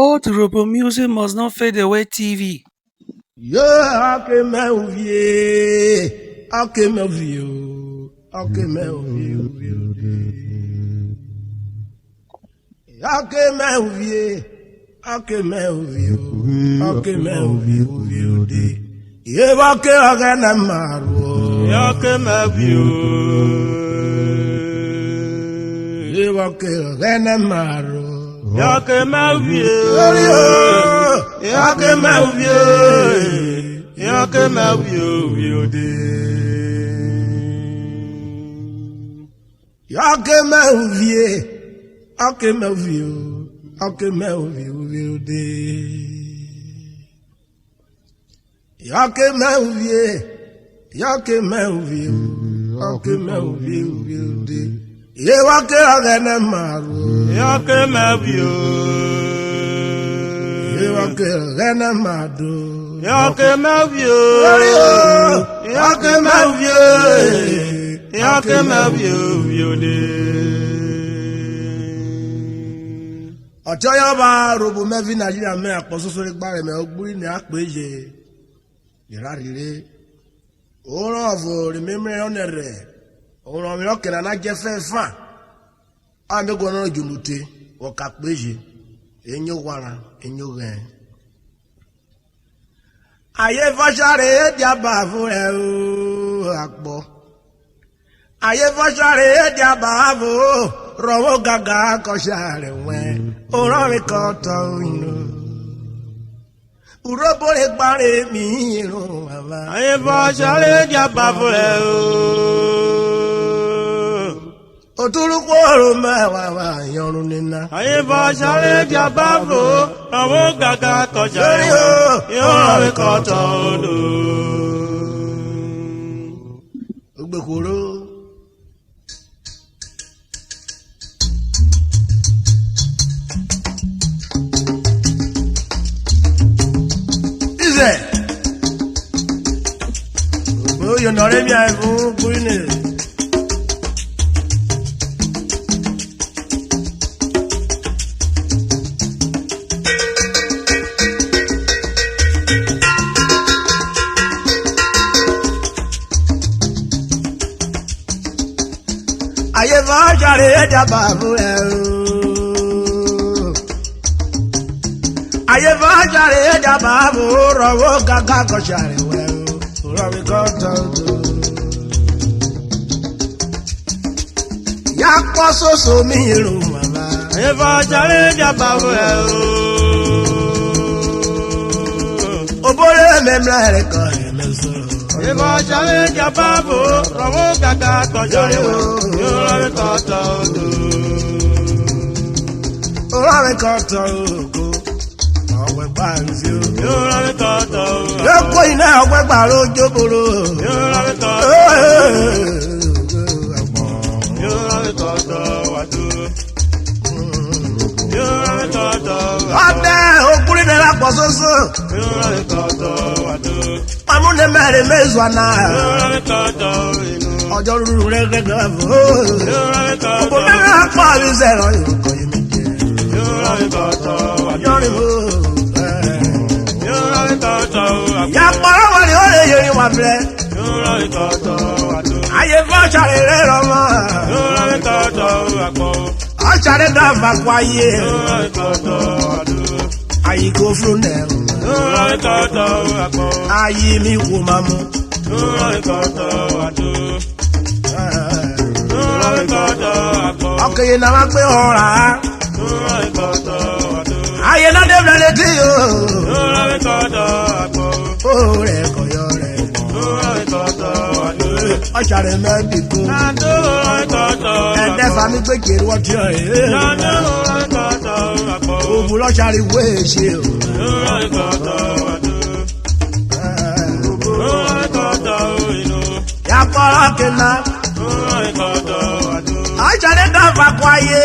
Old Robo music must not fade away TV. Yeah, I can move you. I can move you. I can move you. I can move you. I can move you. I can move you. Yeah, I can move you. I can move you. Yeah, I can move you. Y'a que ma vie, y'a que ma vie, y'a que ma vie, y'a que ma vie, y'a que ma vie, y'a que ma vie, y'a que ma vie, y'a que ma vie, y'a que ma vie. Ye wake agene maru. Y'a que ma vie. Ye wake agene madu. Y'a que ma vie. Y'a que ma vie. Y'a que ma vie. Ọjọ́ yọ bá robo mẹ́fì Nàìjíríà mẹ́ àpọ̀sọ́ sórí gbárẹ̀ mẹ́ ọgbúrí ní àpéjẹ. Ìrárìíre. Ó rán ọ̀fọ̀ rí mímírẹ̀ ọ̀nà rẹ̀. Ọ̀rọ̀ mi ọ̀kẹ̀rẹ̀ náà jẹ́ fẹ́ fà á mẹ́gbọ́n náà jùlùtẹ́ ọ̀kà péjì ẹ̀yìn wàrà ẹ̀yìn rẹ̀. Ayé fọ́ṣọ́rẹ́ èdè àbá fún ẹ̀ o àpọ̀. Ayé fọ́ṣọ́rẹ́ èdè àbá fún o rọ̀wọ́ gàgà kọ́ṣà rẹ̀ wẹ̀ ọ̀rọ̀ mi kọ́ tọ́ inú. Urobore gbáre mi irun bàbá. Ayé fọ́ṣọ́rẹ́ èdè àbá fún ẹ̀ o. Oturuku ọ̀rọ̀ mẹ́wàá wà yọrùn nínú. Ayé fọ́ṣọ́rẹ́ èdè àbá fún o rọ̀wọ́ gàgà kọ́ṣà rẹ̀ wẹ̀ ọ̀rọ̀ mi kọ́ tọ́ inú. Ogbekoro. Ize. Oyo nọrẹ mi àìfún kúrin ní. Ayé fọ́ṣọ́rẹ́ ẹ̀dàbà fún ẹ̀ o. Ayé fọ́ṣọ́rẹ́ ẹ̀dàbà fún o rọ̀wọ́ gàgà kọ́ṣàrẹ́ wẹ̀ o. Rọ̀wọ́ kọ́ tọ́jú. Yà pọ̀ sóso mi irun màmá. Ayé fọ́ṣọ́rẹ́ èdè àbá fún ẹ̀ o. Obore mẹ́mìlá rẹ̀ kọ́ ẹ̀ mẹ́sàn. Ayé fọ́ṣọ́rẹ́ èdè àbá fún o rọ̀wọ́ gàgà kọ́ṣà rẹ̀ wẹ̀ ọ̀rọ̀ mi kọ́ tọ́ inú. Rọ̀wọ́ kọ́ tọ́jú. Ọ̀wẹ́ gbà ń fi o. Ọ̀rọ̀ mi kọ́ tọ́ inú. Lẹ́kọ̀ọ́ iná ọ̀wẹ́ gbà ló jókòó. Ọ̀rọ̀ mi kọ́ tọ́ Ọdẹ okùnrin náírà pọ̀ sóso. Pàmùnẹ mẹ́rin mẹ́sùn àná. Ọjọ́ rúru rẹ̀ gẹ́gẹ́ fún. Òbò mẹ́rin apá mi sẹ̀rọ̀ ìkọ̀ yìí mi jẹ́. Yọrin fún. Yà pọ̀rọ̀ wọ̀ ni ó lè yẹrin wà fẹ́. Ayé fọ́ṣàrẹ́ rẹ̀ rọ̀ mọ́. Ọ̀ṣàrẹ́ dàbà kó ayé. Ayé kò fún ẹ̀. Ayé mi kò máa mú. Ọkùnrin náà wá pé ọ̀rá. Ayé náà dé bẹ̀rẹ̀ tí yóò. Ó rẹ̀ kọ̀yọ́ rẹ̀. Ọ̀ṣàrẹ́ mẹ́bí kú. Ẹ̀dẹ́ fami pé kiri wọ́n ti ọ̀ ẹ́. Òbú lọ́ṣàrẹ́ wé ṣe o. Yàpọ̀rọ̀ kìnnà. Ọ̀ṣàrẹ́ dàbà kó ayé.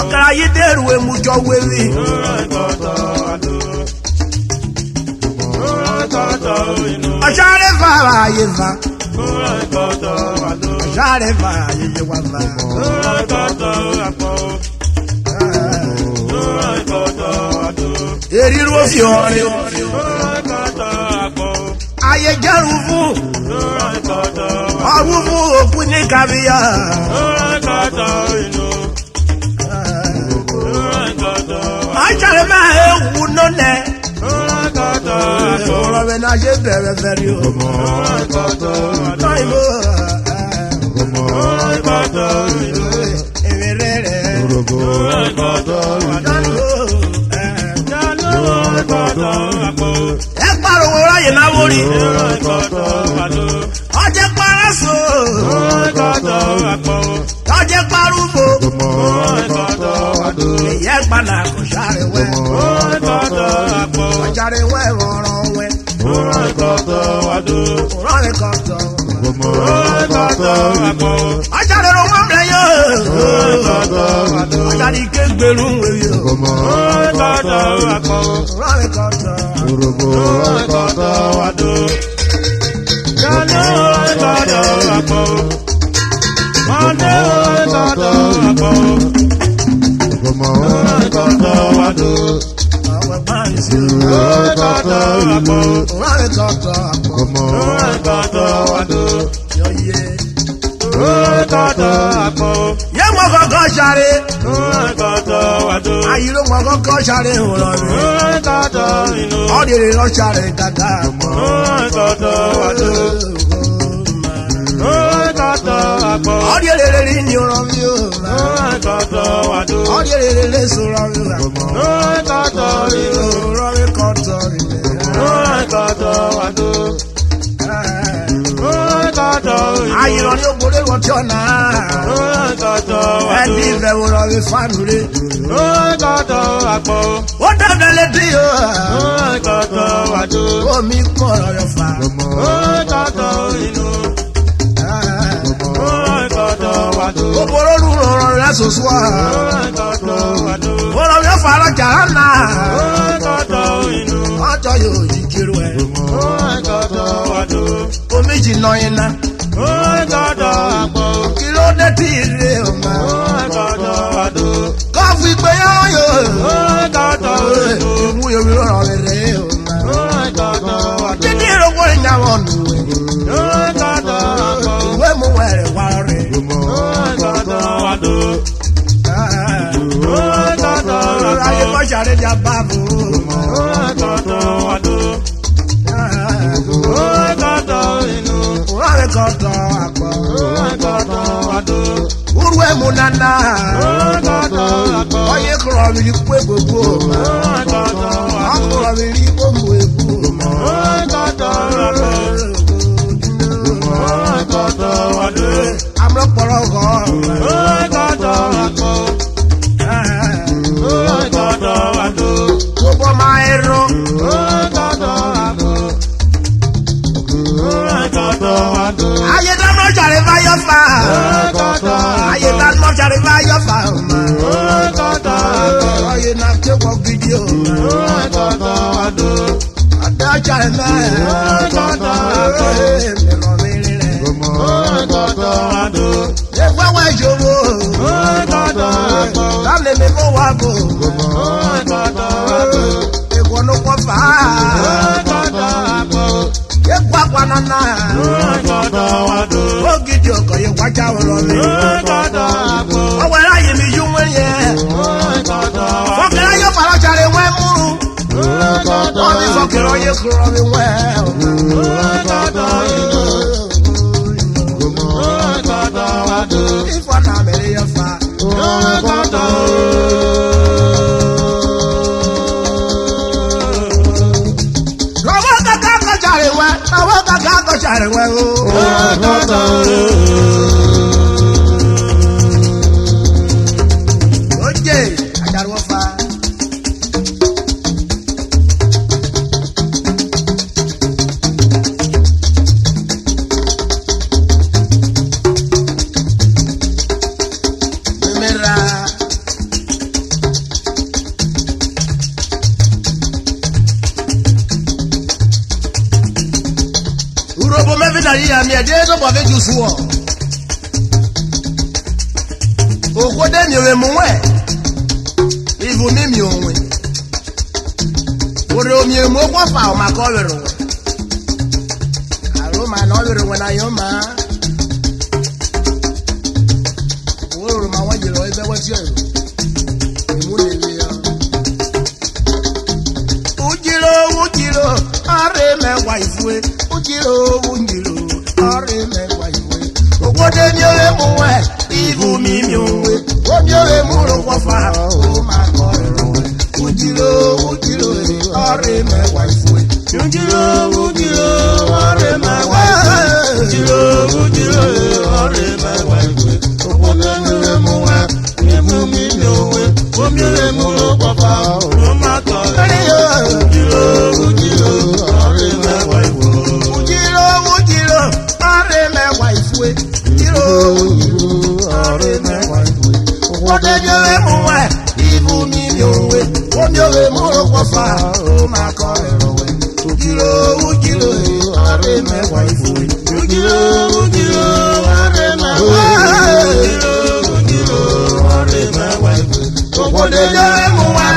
Ọ̀kàrà yìí dèrò èmùjọ wéwì. Ọ̀ṣàrẹ́ fara ayé fa. Ọ̀ṣàrẹ́ fara ayé wà fa. Eriru fiore. Aye jarufu. Awufu okuni kabia. Ajare ma ewu none. Ora we na je bere bere o. Taimo. Ẹgbàrún ráyè náwó rí. Ọjẹ́ paraso. Ọjẹ́ parúfo. Èyí ẹgbàna kò sáré wẹ́. Ọjàre wẹ́ rọrùn wẹ́. Rọrùn kọ̀tọ̀. Ọjàre rọ wọ́n mẹ́lẹ̀ yóò. Ọjàre ike gbèrú wẹ̀ yóò. Rọrùn kọ̀tọ̀. Yé mo kọ́kọ́ sáré. Ayiro mo kọ́kọ́ sáré òrò mi. Ọ̀dẹ̀rẹ̀ lọ sáré dada. Ọ̀dẹ̀rẹ̀ rí ni òrò mi o. Ọ̀dẹ̀rẹ̀ lè sọ̀rọ̀ mi o. Òrò mi kọ́tọ̀ mi. Ayiro ni ògbólé wọ́n tí ọ̀nà. Ẹbí ìfẹ́ wo lọ rí fánù rí. Ó dábẹ́ létí o. Omi kọ̀ ọ̀rọ̀ fà. Ògbóró lù rọrùn rẹ̀ sòsò wá. Òrò mi fà lọ́jà náà. Ọjọ́ yóò jí kiri ẹ̀. Omi jìnnà yín ná. Kí ló dé tí ìrè ọ̀ma? Kọ́fì pé yóò. Ìmú yomi rọrọ̀ rẹ̀ ọ̀ma. Títí ìrọ̀gbọ́ ìyàwó nù. Ìwé mú wẹ̀rẹ̀ wá rẹ̀. Ayé kọ́sàrẹ́ jà bá bò. Rọrùn kọ̀tọ̀ àpọ̀. Uru emu nana. Oye kúrọ̀ mi rí pé gbogbo. Ọkùnrin mi rí gbogbo ebu. Amúlọ́pọ̀lọ́ kọ́. Gbogbo máa ń rọ. Ayé dáná jàre bá yọ fà. Ayé dáná jàre bá yọ fà. Ayé náà ké wọ fídíò. Adé jàre mẹ́rin. Mẹ́rọ mi rí rẹ̀. Ṣé wẹ́wẹ́ ìṣòro? Láti mi fún wa bò. Ìkànnì kọ́ fà á. Ekwa kwanana. Ogidi ọkọ yẹ wájà wọ̀rọ̀ mi. Ọwọ́ ẹ̀rọ ayé mi yú wọ́n yẹ. Fọ́kẹ́rẹ́ yóò fara jàre wẹ́ mú. Wọ́n mi fọ́kẹ́rẹ́ yẹ kúrọ̀ mi wẹ́. Ifọ̀ náà mẹ́rin yẹ fa. Oye, ajaru fa. Mi ẹ̀dẹ́ tó bọ̀ fẹ́jú sùn ọ̀. Òkú dé mi rẹ̀ mú wẹ̀. Ìbù ní mi òun. mi mo kwa fa o ma ko wero aro ma no wero na yo ma o ma wa jiro ebe wa ti o mu le le ya ujiro are me wa ifue ujiro are me wa ifue ogode mi o mu we ibu mi mi o we o mi o mu ro kwa fa o ma ko wero ujiro are me wa ifue ujiro are me wa ujiro are me wa ifue ogode mi mu we ibu mi mi o we o mi o mu ro kwa fa o ma ko ujiro are me wa ifue ujiro are me wa ifue ujiro are me wa ifue ogode mi mu we ibu mi mi o we o mi o mu ro kwa fa o ma ko ujiro are me wa ifue ujiro are me wa are me wa ifue ogode mi mu we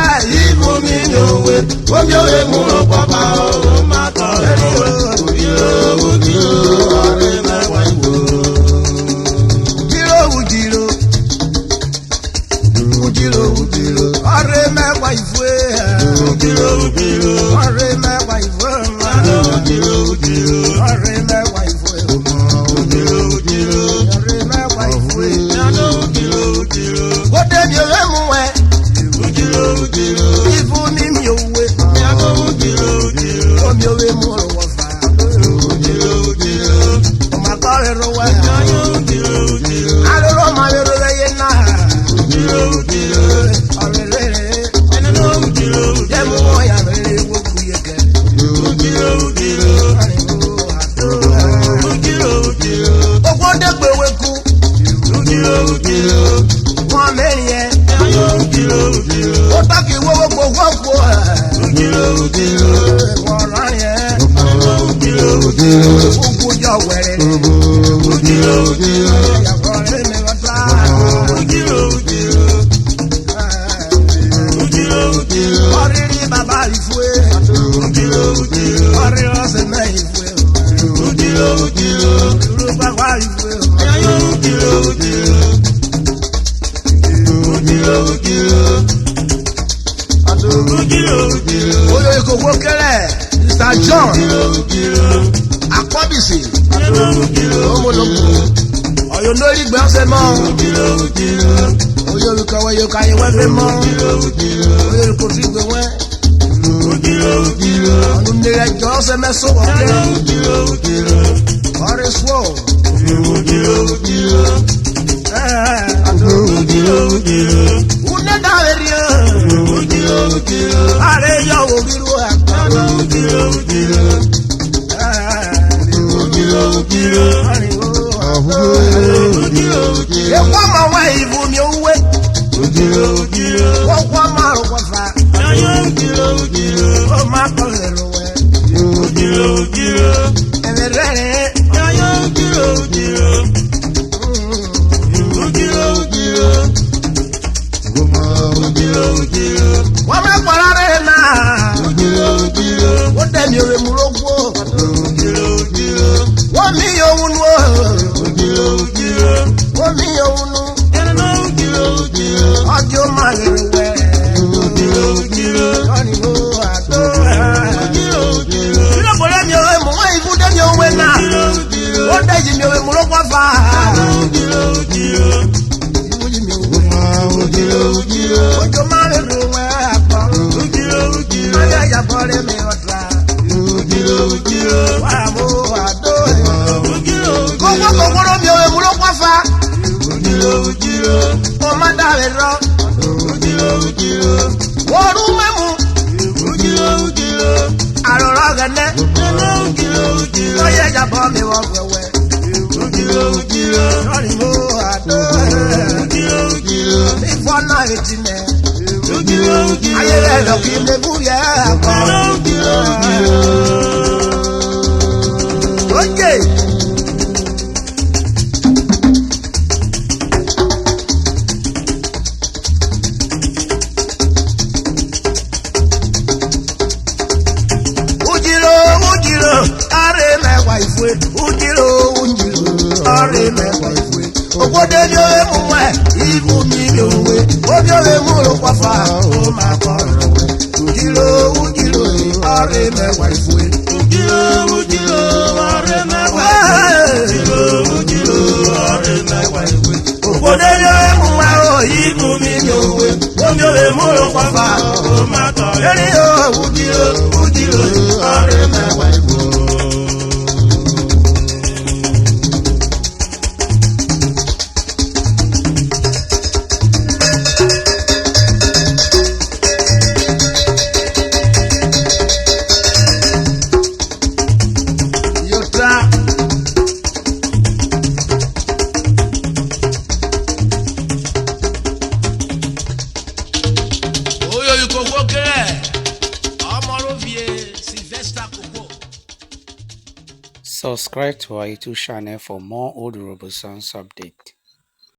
ibu mi mi o we o mi o mu ro kwa fa o ma ko ujiro are me wa ifue ujiro are me wa ifue ujiro are me wa ifue ujiro are me wa ifue ujiro are me wa ifue gode mi o mu we ujiro ifu ni mi o we o mi o we mu ro wa fa ujiro o ma ko ro wa alo ma ro ye na Adjan akobisi oyo lórí gbẹ ọsẹ mọ oyo olùkọ wẹ yóò káyé wẹfẹ mọ oyo olùkọ tí gbẹ wẹ ọdún nílẹ jọ ọsẹ mẹsọ ọkẹ ọrẹ sọ une dàwẹrì àrẹ yọ òbírú àgbà. Ekwa ma wa ibu mi owe wọ́n kwa ma ro kwa fa o ma ko le ro we ẹ̀rẹ̀ wọ́n mẹ́ pọ̀lá rẹ̀ náà wọ́n dẹ̀mí orí mú lógún wọ́n mí ohun nù wọ́n mí ohun nù ọjọ́ máa lè wẹ̀ lọ́nì ó àtọ́ ìlọ́pọ̀lẹ́ mi orí mú wọ́n ìfún dẹ́mi owó náà wọ́n dẹ̀jì mi orí mú lógún fa ọjọ́ máa lè rò wẹ́ àpọ̀ ọjọ́ ìyàbọ̀ rẹ̀ mi ọ̀dà wà mú àdó kọ́kọ́rọ́ mi ò mú ló pọ́fà mo má dàrẹ̀ rọ wọ́n rú mẹ́mu àrọ̀rọ̀ gẹ̀dẹ́ ọjọ́ ìyàbọ̀ mi wọ́n fẹ̀wẹ̀ lọ́rì mú àdó ìfọ́nà ìtìlẹ̀ ayé rẹ̀ lọ kí lè bú yẹ àpọ̀ oye. ifwe ujiro ọrẹ mẹwàá ifwe ògbódé ni ó mú wẹ ibù mi lòwe obi òwe mú ló pàfà ó máa kọ ọrẹ ujiro ọrẹ mẹwàá ifwe. ujiro ọrẹ mẹwàá ifwe ujiro ọrẹ mẹwàá ifwe ògbódé ni ó mú wẹ ó ibù mi lòwe obi òwe mú ló pàfà ó máa kọ ọrẹ ujiro ọrẹ mẹwàá ifwe. Subscribe to our YouTube channel for more old Robo songs update.